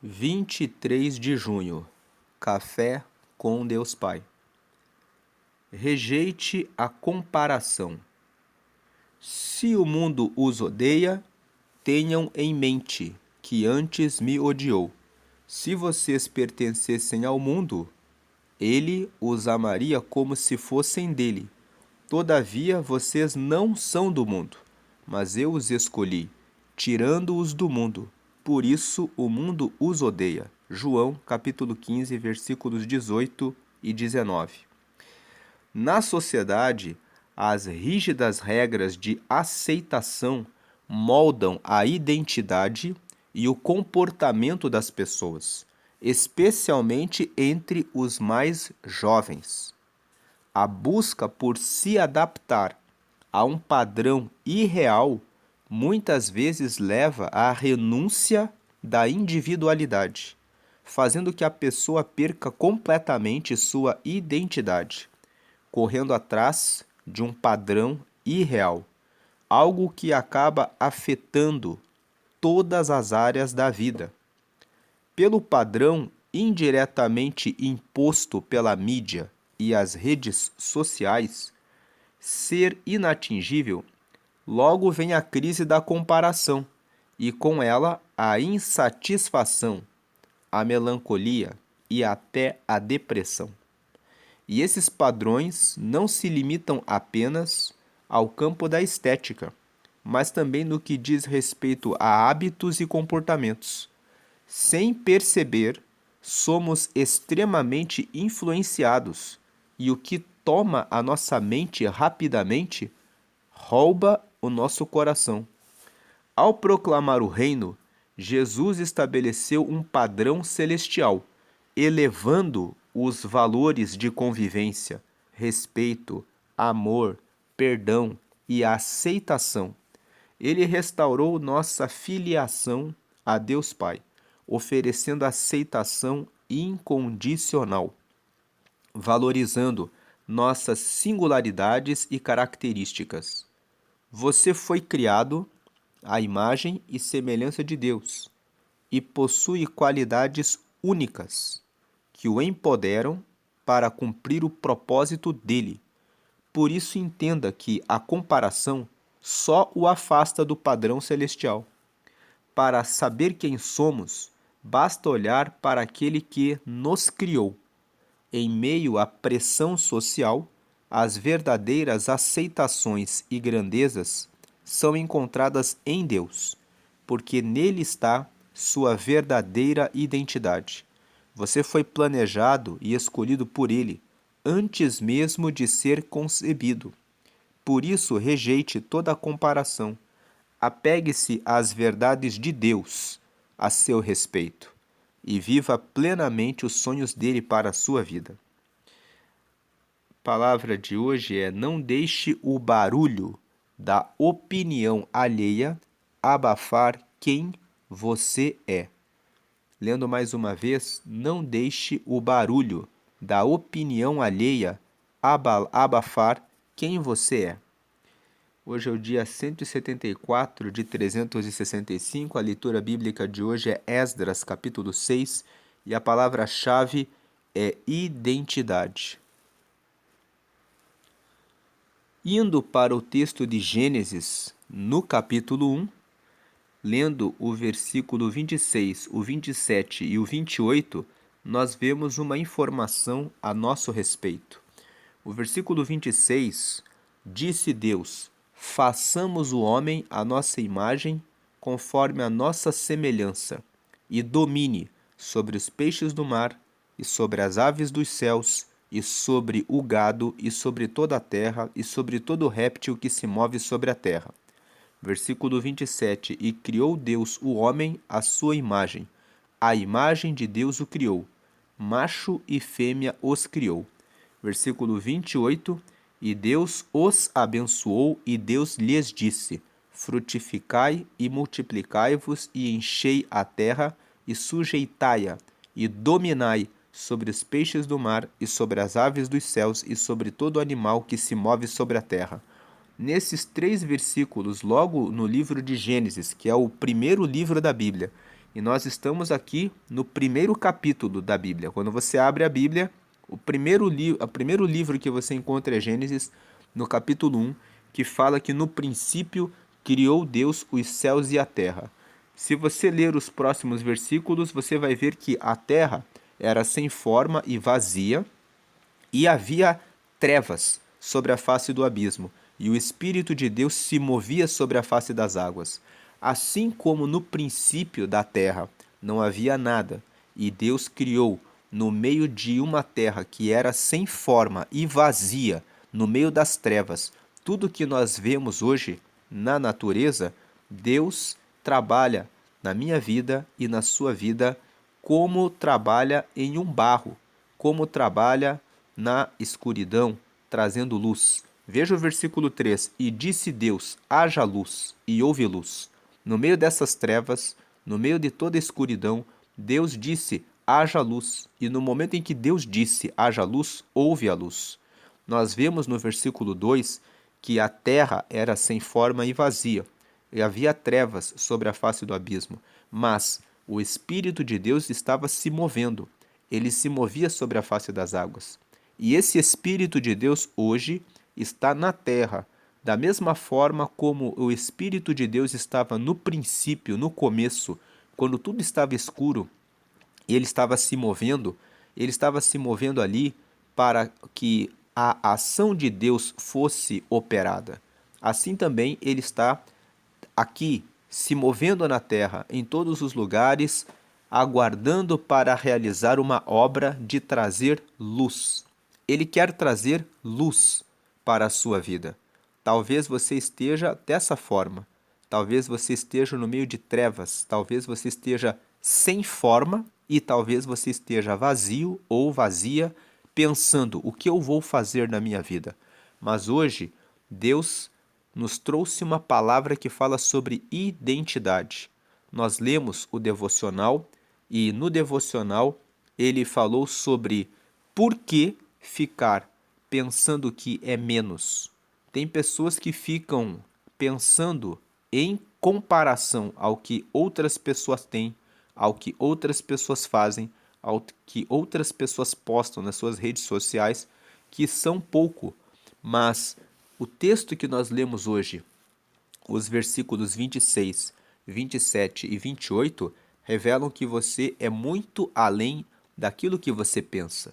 23 de junho. Café com Deus Pai. Rejeite a comparação. Se o mundo os odeia, tenham em mente que antes me odiou. Se vocês pertencessem ao mundo, ele os amaria como se fossem dele. Todavia, vocês não são do mundo, mas eu os escolhi, tirando-os do mundo. Por isso o mundo os odeia. João, capítulo 15, versículos 18 e 19. Na sociedade, as rígidas regras de aceitação moldam a identidade e o comportamento das pessoas, especialmente entre os mais jovens. A busca por se adaptar a um padrão irreal muitas vezes leva à renúncia da individualidade, fazendo que a pessoa perca completamente sua identidade, correndo atrás de um padrão irreal, algo que acaba afetando todas as áreas da vida. Pelo padrão indiretamente imposto pela mídia e as redes sociais, ser inatingível, logo vem a crise da comparação e com ela a insatisfação, a melancolia e até a depressão. E esses padrões não se limitam apenas ao campo da estética, mas também no que diz respeito a hábitos e comportamentos. Sem perceber, somos extremamente influenciados e o que toma a nossa mente rapidamente rouba o nosso coração. Ao proclamar o reino, Jesus estabeleceu um padrão celestial, elevando os valores de convivência, respeito, amor, perdão e aceitação. Ele restaurou nossa filiação a Deus Pai, oferecendo aceitação incondicional, valorizando nossas singularidades e características. Você foi criado à imagem e semelhança de Deus e possui qualidades únicas que o empoderam para cumprir o propósito dele. Por isso, entenda que a comparação só o afasta do padrão celestial. Para saber quem somos, basta olhar para aquele que nos criou. Em meio à pressão social, as verdadeiras aceitações e grandezas são encontradas em Deus, porque nele está sua verdadeira identidade. Você foi planejado e escolhido por ele antes mesmo de ser concebido. Por isso, rejeite toda a comparação. Apegue-se às verdades de Deus a seu respeito e viva plenamente os sonhos dele para a sua vida. A palavra de hoje é: não deixe o barulho da opinião alheia abafar quem você é. Lendo mais uma vez, não deixe o barulho da opinião alheia abafar quem você é. Hoje é o dia 174 de 365, a leitura bíblica de hoje é Esdras, capítulo 6, e a palavra-chave é identidade. Indo para o texto de Gênesis, no capítulo 1, lendo o versículo 26, o 27 e o 28, nós vemos uma informação a nosso respeito. O versículo 26, disse Deus: façamos o homem à nossa imagem, conforme a nossa semelhança, e domine sobre os peixes do mar, e sobre as aves dos céus, e sobre o gado, e sobre toda a terra, e sobre todo réptil que se move sobre a terra. Versículo 27, e criou Deus o homem à sua imagem. A imagem de Deus o criou, macho e fêmea os criou. Versículo 28, e Deus os abençoou, e Deus lhes disse: frutificai e multiplicai-vos, e enchei a terra, e sujeitai-a, e dominai sobre os peixes do mar, e sobre as aves dos céus, e sobre todo animal que se move sobre a terra. Nesses 3 versículos, logo no livro de Gênesis, que é o primeiro livro da Bíblia, E nós estamos aqui no primeiro capítulo da Bíblia. Quando você abre a Bíblia, o primeiro livro que você encontra é Gênesis, no capítulo 1, que fala que no princípio criou Deus os céus e a terra. Se você ler os próximos versículos, você vai ver que a terra era sem forma e vazia, e havia trevas sobre a face do abismo, e o Espírito de Deus se movia sobre a face das águas. Assim como no princípio da terra não havia nada, e Deus criou no meio de uma terra que era sem forma e vazia, no meio das trevas, tudo que nós vemos hoje na natureza, Deus trabalha na minha vida e na sua vida como trabalha em um barro, como trabalha na escuridão, trazendo luz. Veja o versículo 3. E disse Deus, haja luz, e houve luz. No meio dessas trevas, no meio de toda a escuridão, Deus disse, haja luz. E no momento em que Deus disse, haja luz, houve a luz. Nós vemos no versículo 2 que a terra era sem forma e vazia, e havia trevas sobre a face do abismo, mas o Espírito de Deus estava se movendo, ele se movia sobre a face das águas. E esse Espírito de Deus hoje está na terra, da mesma forma como o Espírito de Deus estava no princípio, no começo, quando tudo estava escuro, e ele estava se movendo ali para que a ação de Deus fosse operada. Assim também ele está aqui, se movendo na terra, em todos os lugares, aguardando para realizar uma obra de trazer luz. Ele quer trazer luz para a sua vida. Talvez você esteja dessa forma. Talvez você esteja no meio de trevas. Talvez você esteja sem forma e talvez você esteja vazio ou vazia, pensando o que eu vou fazer na minha vida. Mas hoje, Deus nos trouxe uma palavra que fala sobre identidade. Nós lemos o devocional e no devocional ele falou sobre por que ficar pensando que é menos. Tem pessoas que ficam pensando em comparação ao que outras pessoas têm, ao que outras pessoas fazem, ao que outras pessoas postam nas suas redes sociais, que são pouco, mas o texto que nós lemos hoje, os versículos 26, 27 e 28, revelam que você é muito além daquilo que você pensa.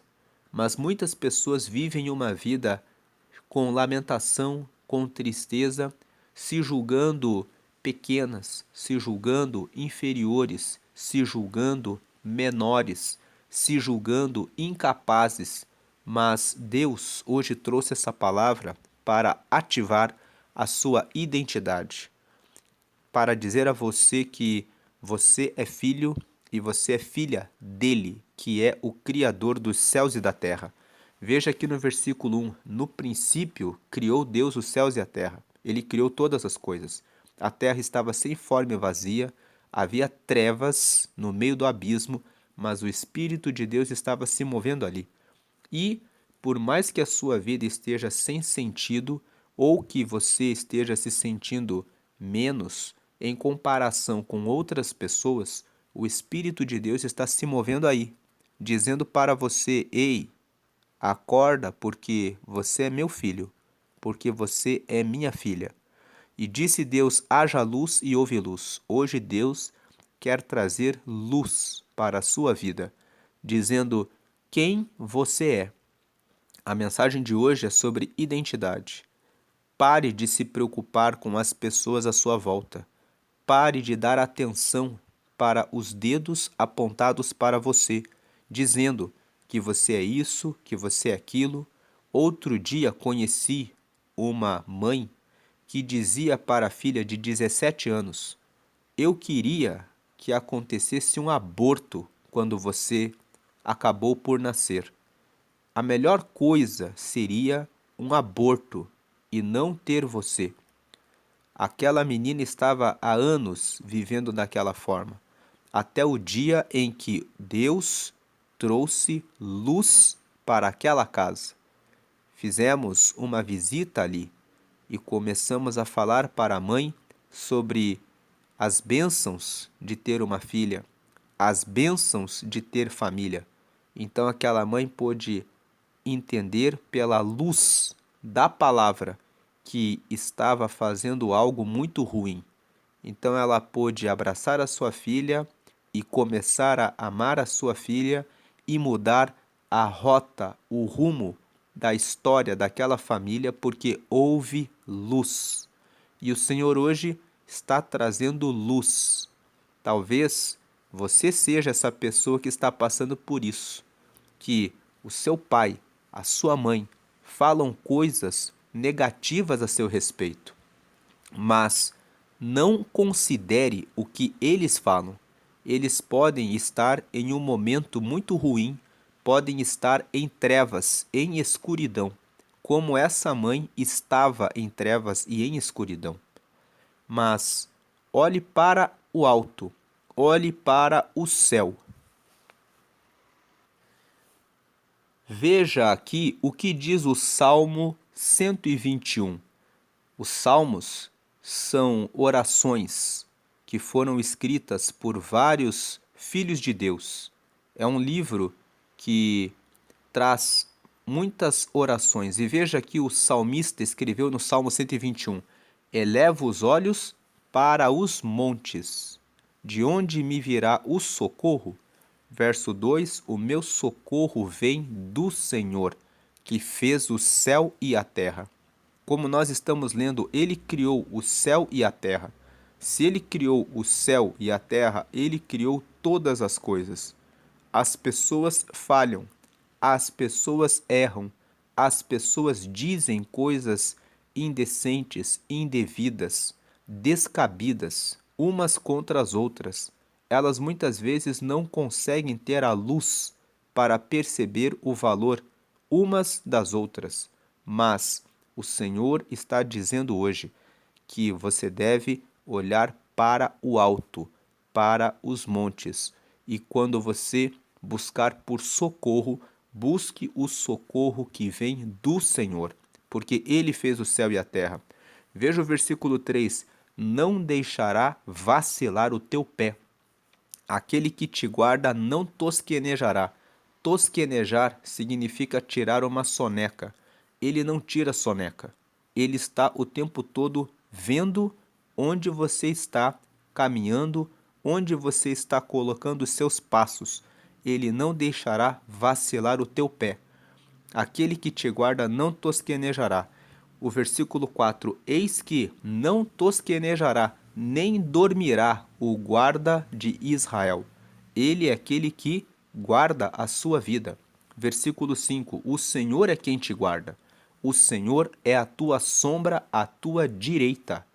Mas muitas pessoas vivem uma vida com lamentação, com tristeza, se julgando pequenas, se julgando inferiores, se julgando menores, se julgando incapazes. Mas Deus hoje trouxe essa palavra para ativar a sua identidade, para dizer a você que você é filho e você é filha dele, que é o Criador dos céus e da terra. Veja aqui no versículo 1, no princípio criou Deus os céus e a terra. Ele criou todas as coisas. A terra estava sem forma e vazia, havia trevas no meio do abismo, mas o Espírito de Deus estava se movendo ali. E, por mais que a sua vida esteja sem sentido, ou que você esteja se sentindo menos em comparação com outras pessoas, o Espírito de Deus está se movendo aí, dizendo para você: ei, acorda, porque você é meu filho, porque você é minha filha. E disse Deus: haja luz e houve luz. Hoje Deus quer trazer luz para a sua vida, dizendo quem você é. A mensagem de hoje é sobre identidade. Pare de se preocupar com as pessoas à sua volta. Pare de dar atenção para os dedos apontados para você, dizendo que você é isso, que você é aquilo. Outro dia conheci uma mãe que dizia para a filha de 17 anos: eu queria que acontecesse um aborto quando você acabou por nascer. A melhor coisa seria um aborto e não ter você. Aquela menina estava há anos vivendo daquela forma, até o dia em que Deus trouxe luz para aquela casa. Fizemos uma visita ali e começamos a falar para a mãe sobre as bênçãos de ter uma filha. as bênçãos de ter família. Então aquela mãe pôde entender pela luz da palavra que estava fazendo algo muito ruim. Então ela pôde abraçar a sua filha e começar a amar a sua filha e mudar a rota, o rumo da história daquela família, porque houve luz. E o Senhor hoje está trazendo luz. Talvez você seja essa pessoa que está passando por isso, que o seu pai, a sua mãe, falam coisas negativas a seu respeito, mas não considere o que eles falam. Eles podem estar em um momento muito ruim, podem estar em trevas, em escuridão, como essa mãe estava em trevas e em escuridão. Mas olhe para o alto, olhe para o céu. Veja aqui o que diz o Salmo 121. Os salmos são orações que foram escritas por vários filhos de Deus. É um livro que traz muitas orações. E veja que o salmista escreveu no Salmo 121: Elevo os olhos para os montes, de onde me virá o socorro? Verso 2: O meu socorro vem do Senhor, que fez o céu e a terra. Como nós estamos lendo, ele criou o céu e a terra. Se ele criou o céu e a terra, ele criou todas as coisas. As pessoas falham, as pessoas erram, as pessoas dizem coisas indecentes, indevidas, descabidas, umas contra as outras. Elas muitas vezes não conseguem ter a luz para perceber o valor umas das outras. Mas o Senhor está dizendo hoje que você deve olhar para o alto, para os montes. E quando você buscar por socorro, busque o socorro que vem do Senhor, porque Ele fez o céu e a terra. Veja o versículo 3: Não deixará vacilar o teu pé. Aquele que te guarda não tosquenejará. Tosquenejar significa tirar uma soneca. Ele não tira soneca. Ele está o tempo todo vendo onde você está caminhando, onde você está colocando os seus passos. Ele não deixará vacilar o teu pé. Aquele que te guarda não tosquenejará. O versículo 4: Eis que não tosquenejará, nem dormirá o guarda de Israel. Ele é aquele que guarda a sua vida. Versículo 5: O Senhor é quem te guarda. O Senhor é a tua sombra à tua direita.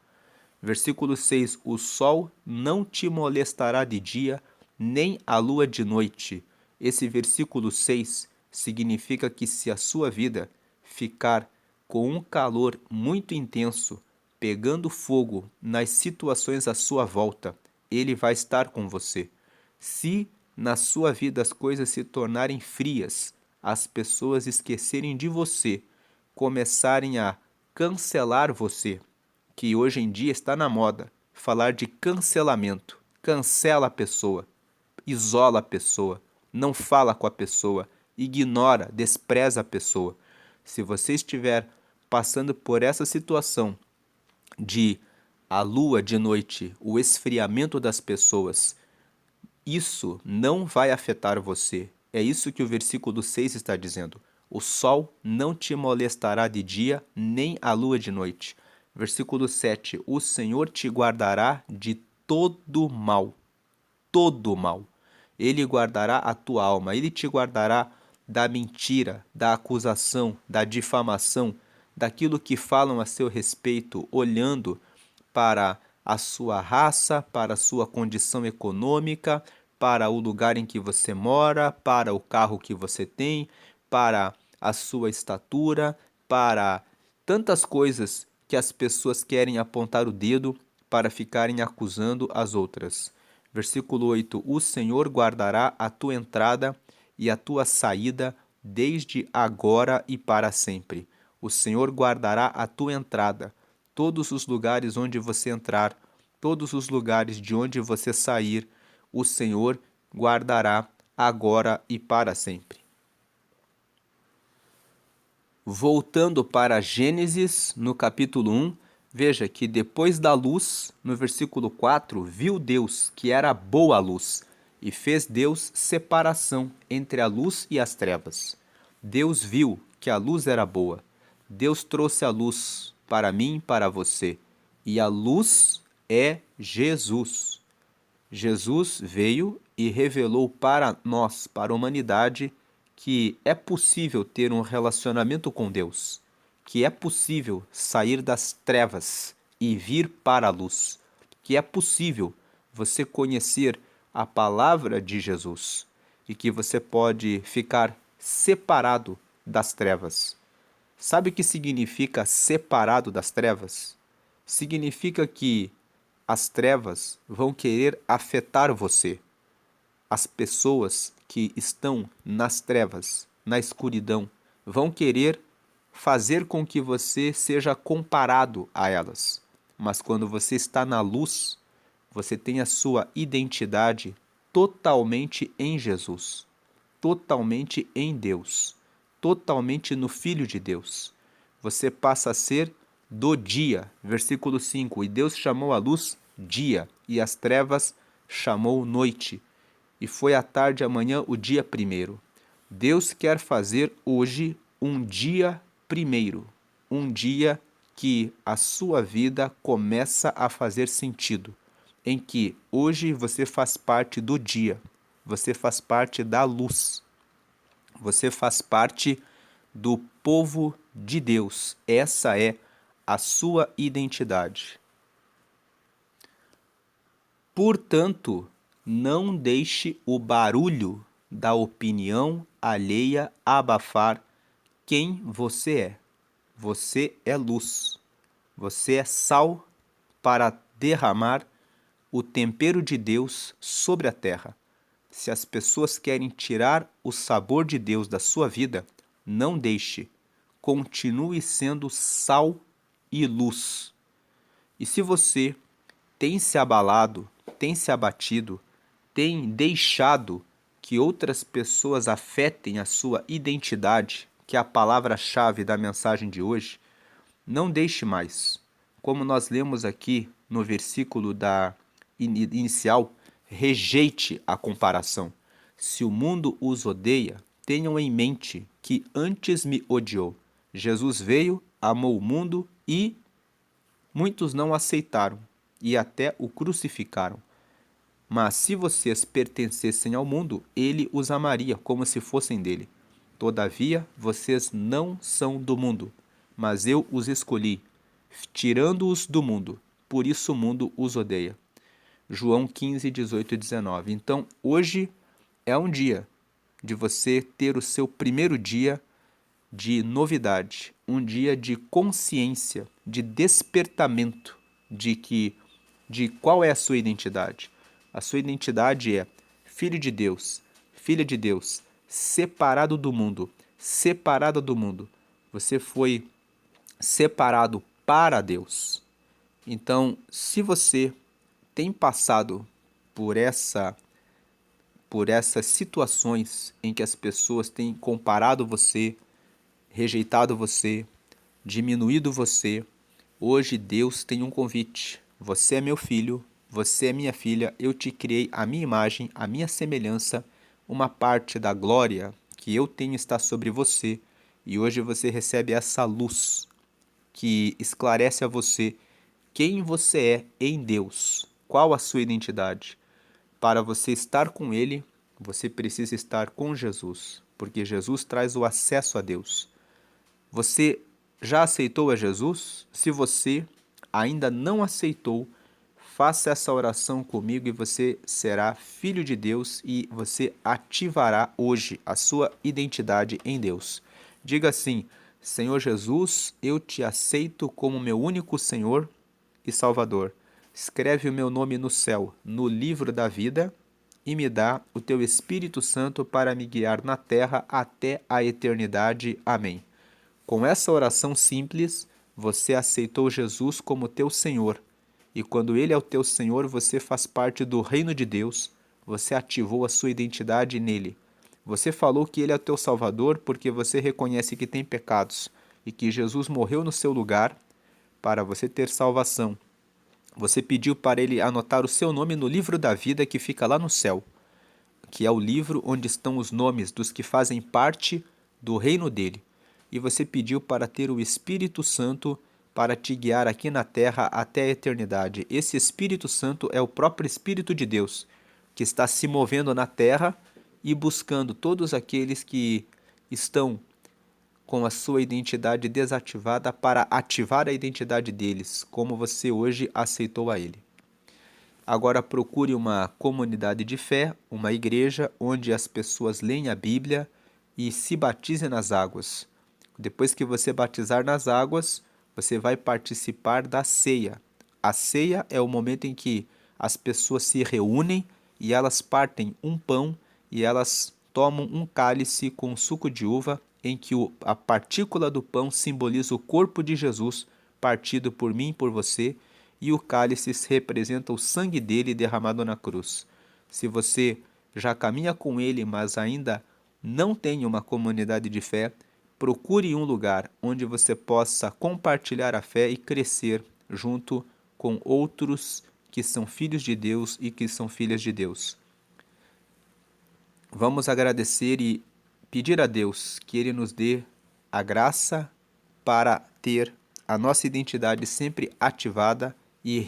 Versículo 6: O sol não te molestará de dia, nem a lua de noite. Esse versículo 6 significa que se a sua vida ficar com um calor muito intenso, pegando fogo nas situações à sua volta, ele vai estar com você. Se na sua vida as coisas se tornarem frias, as pessoas esquecerem de você, começarem a cancelar você, que hoje em dia está na moda, falar de cancelamento. Cancela a pessoa, isola a pessoa, não fala com a pessoa, ignora, despreza a pessoa. Se você estiver passando por essa situação de a lua de noite, o esfriamento das pessoas, isso não vai afetar você. É isso que o versículo 6 está dizendo. O sol não te molestará de dia, nem a lua de noite. Versículo 7. O Senhor te guardará de todo mal. Todo mal. Ele guardará a tua alma. Ele te guardará da mentira, da acusação, da difamação, daquilo que falam a seu respeito, olhando para a sua raça, para a sua condição econômica, para o lugar em que você mora, para o carro que você tem, para a sua estatura, para tantas coisas que as pessoas querem apontar o dedo para ficarem acusando as outras. Versículo 8: O Senhor guardará a tua entrada e a tua saída desde agora e para sempre. O Senhor guardará a tua entrada, todos os lugares onde você entrar, todos os lugares de onde você sair, o Senhor guardará agora e para sempre. Voltando para Gênesis, no capítulo 1, veja que depois da luz, no versículo 4, viu Deus que era boa a luz, e fez Deus separação entre a luz e as trevas. Deus viu que a luz era boa. Deus trouxe a luz para mim e para você, e a luz é Jesus. Jesus veio e revelou para nós, para a humanidade, que é possível ter um relacionamento com Deus, que é possível sair das trevas e vir para a luz, que é possível você conhecer a palavra de Jesus e que você pode ficar separado das trevas. Sabe o que significa separado das trevas? Significa que as trevas vão querer afetar você. As pessoas que estão nas trevas, na escuridão, vão querer fazer com que você seja comparado a elas. Mas quando você está na luz, você tem a sua identidade totalmente em Jesus, totalmente em Deus, totalmente no Filho de Deus. Você passa a ser do dia. Versículo 5. E Deus chamou a luz dia, e as trevas chamou noite. E foi à tarde e amanhã o dia primeiro. Deus quer fazer hoje um dia primeiro, um dia que a sua vida começa a fazer sentido, em que hoje você faz parte do dia, você faz parte da luz, você faz parte do povo de Deus. Essa é a sua identidade. Portanto, não deixe o barulho da opinião alheia abafar quem você é. Você é luz. Você é sal para derramar o tempero de Deus sobre a terra. Se as pessoas querem tirar o sabor de Deus da sua vida, não deixe. Continue sendo sal e luz. E se você tem se abalado, tem se abatido, tem deixado que outras pessoas afetem a sua identidade, que é a palavra-chave da mensagem de hoje, não deixe mais. Como nós lemos aqui no versículo inicial, rejeite a comparação. Se o mundo os odeia, tenham em mente que antes me odiou. Jesus veio, amou o mundo e muitos não aceitaram e até o crucificaram. Mas se vocês pertencessem ao mundo, ele os amaria como se fossem dele. Todavia, vocês não são do mundo, mas eu os escolhi, tirando-os do mundo. Por isso o mundo os odeia. João 15, 18 e 19. Então, hoje é um dia de você ter o seu primeiro dia de novidade, um dia de consciência, de despertamento de qual é a sua identidade. A sua identidade é filho de Deus, filha de Deus, separado do mundo, separada do mundo. Você foi separado para Deus. Então, se você tem passado por essas situações em que as pessoas têm comparado você, rejeitado você, diminuído você, hoje Deus tem um convite. Você é meu filho, você é minha filha, eu te criei à minha imagem, à minha semelhança, uma parte da glória que eu tenho está sobre você, e hoje você recebe essa luz que esclarece a você quem você é em Deus, qual a sua identidade. Para você estar com Ele, você precisa estar com Jesus, porque Jesus traz o acesso a Deus. Você já aceitou a Jesus? Se você ainda não aceitou, faça essa oração comigo e você será filho de Deus e você ativará hoje a sua identidade em Deus. Diga assim: Senhor Jesus, eu te aceito como meu único Senhor e Salvador. Escreve o meu nome no céu, no livro da vida, e me dá o teu Espírito Santo para me guiar na terra até a eternidade. Amém. Com essa oração simples, você aceitou Jesus como teu Senhor. E quando Ele é o teu Senhor, você faz parte do reino de Deus, você ativou a sua identidade nele. Você falou que ele é o teu Salvador porque você reconhece que tem pecados e que Jesus morreu no seu lugar para você ter salvação. Você pediu para ele anotar o seu nome no livro da vida que fica lá no céu, que é o livro onde estão os nomes dos que fazem parte do reino dele. E você pediu para ter o Espírito Santo para te guiar aqui na terra até a eternidade. Esse Espírito Santo é o próprio Espírito de Deus, que está se movendo na terra e buscando todos aqueles que estão com a sua identidade desativada para ativar a identidade deles, como você hoje aceitou a ele. Agora procure uma comunidade de fé, uma igreja, onde as pessoas leem a Bíblia e se batizem nas águas. Depois que você batizar nas águas, você vai participar da ceia. A ceia é o momento em que as pessoas se reúnem e elas partem um pão e elas tomam um cálice com suco de uva, em que a partícula do pão simboliza o corpo de Jesus, partido por mim e por você, e o cálice representa o sangue dele derramado na cruz. Se você já caminha com ele, mas ainda não tem uma comunidade de fé, procure um lugar onde você possa compartilhar a fé e crescer junto com outros que são filhos de Deus e que são filhas de Deus. Vamos agradecer e pedir a Deus que Ele nos dê a graça para ter a nossa identidade sempre ativada e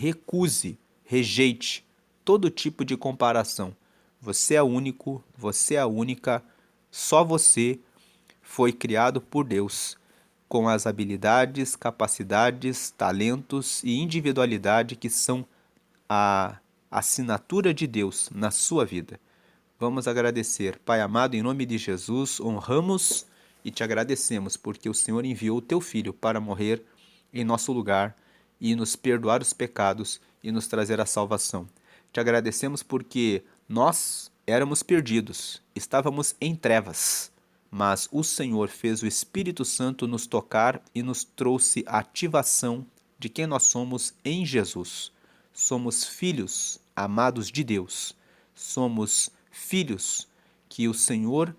rejeite todo tipo de comparação. Você é único, você é a única, só você foi criado por Deus, com as habilidades, capacidades, talentos e individualidade que são a assinatura de Deus na sua vida. Vamos agradecer. Pai amado, em nome de Jesus, honramos e te agradecemos porque o Senhor enviou o teu Filho para morrer em nosso lugar e nos perdoar os pecados e nos trazer a salvação. Te agradecemos porque nós éramos perdidos, estávamos em trevas, mas o Senhor fez o Espírito Santo nos tocar e nos trouxe a ativação de quem nós somos em Jesus. Somos filhos amados de Deus. Somos filhos que o Senhor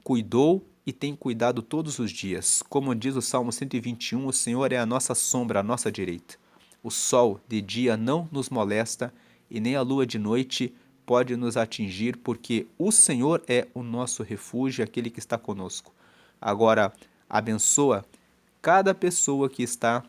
cuidou e tem cuidado todos os dias. Como diz o Salmo 121, o Senhor é a nossa sombra à nossa direita. O sol de dia não nos molesta e nem a lua de noite pode nos atingir, porque o Senhor é o nosso refúgio, aquele que está conosco. Agora, abençoa cada pessoa que está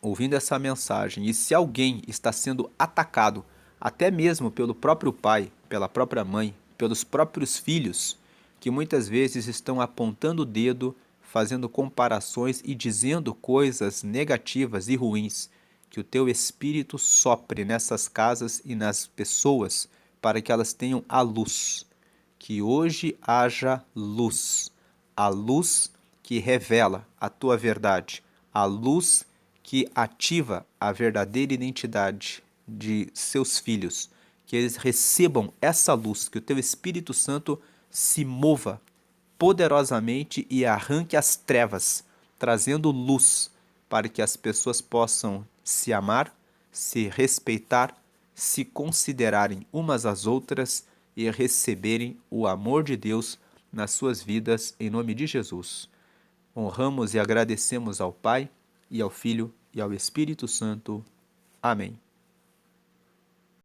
ouvindo essa mensagem, e se alguém está sendo atacado, até mesmo pelo próprio pai, pela própria mãe, pelos próprios filhos, que muitas vezes estão apontando o dedo, fazendo comparações e dizendo coisas negativas e ruins, que o teu Espírito sopre nessas casas e nas pessoas, para que elas tenham a luz. Que hoje haja luz, a luz que revela a tua verdade, a luz que ativa a verdadeira identidade de seus filhos, que eles recebam essa luz, que o teu Espírito Santo se mova poderosamente e arranque as trevas, trazendo luz para que as pessoas possam se amar, se respeitar, se considerarem umas às outras e receberem o amor de Deus nas suas vidas, em nome de Jesus. Honramos e agradecemos ao Pai, e ao Filho, e ao Espírito Santo. Amém.